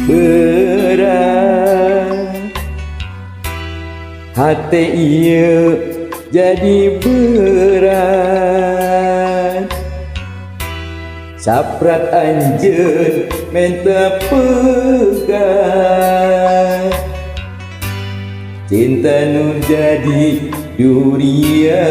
berat, hati ia jadi berat. Saprat anjeun minta pegang, cinta nu jadi durian.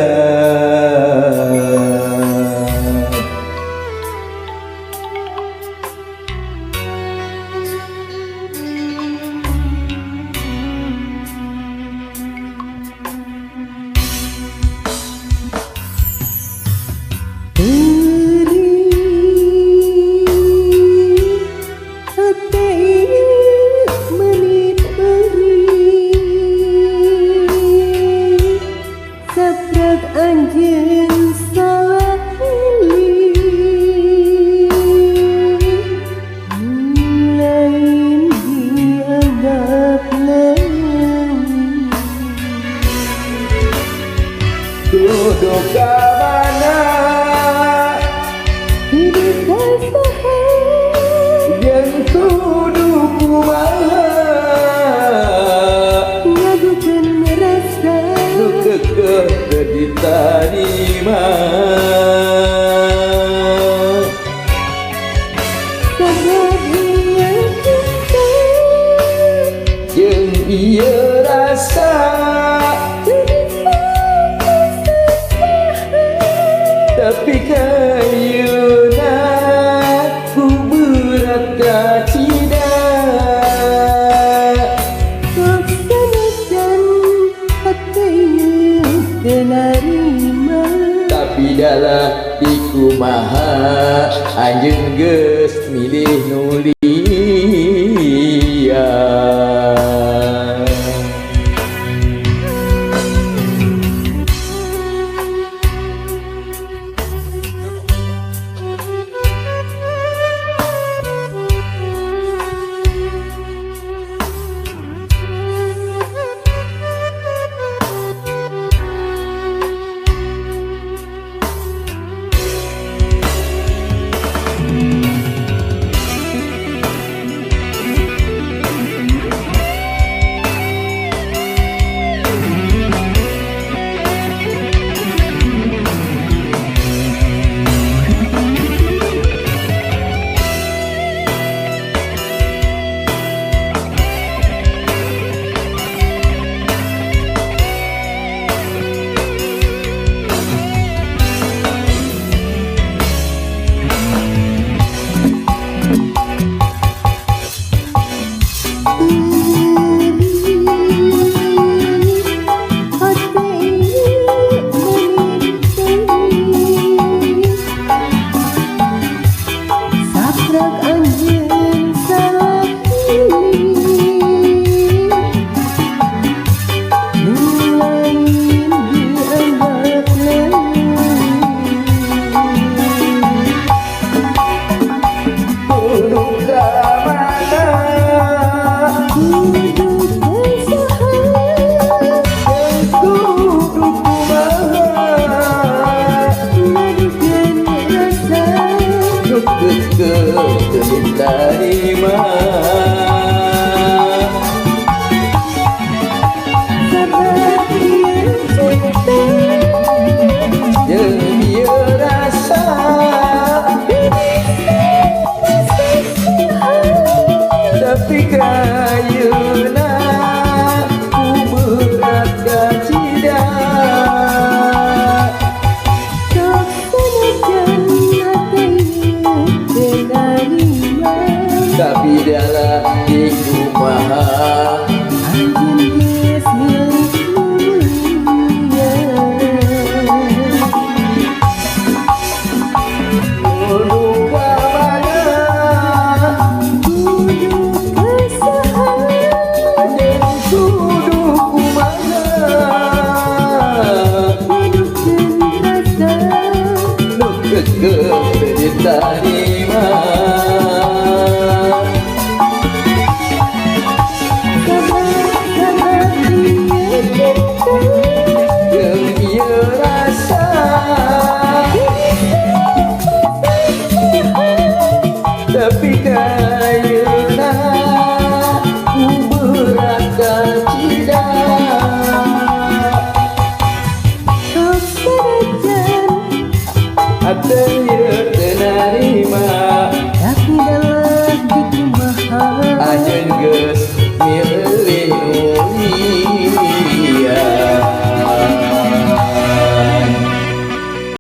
Anjeun salah pilih, lain dianggap lain. Duduk ke mana, Hidup saha yang tuduh kumaha, ngadukeun rasa nu kekeh diterima. Sabab ieu cinta Jeung ieu rasa, tapi kayeuna ku berat kacida. sok sanajan hati ieu teu narima. Tapi dalah di kumaha anjeun geus milih nu liar. Terima jeung ieu rasa, tapi kayeuna ku berat kacida. sok sanajan hati ieu teu narima. Tapi dalah di kumaha Anjeun geus milik dunia. kudu mana Kudu kasaha jeung kudu kumaha, ngadukeun rasa. nu kekeh diterima. Sabab ieu cinta Jeung ieu rasa, tapi kayeuna Ada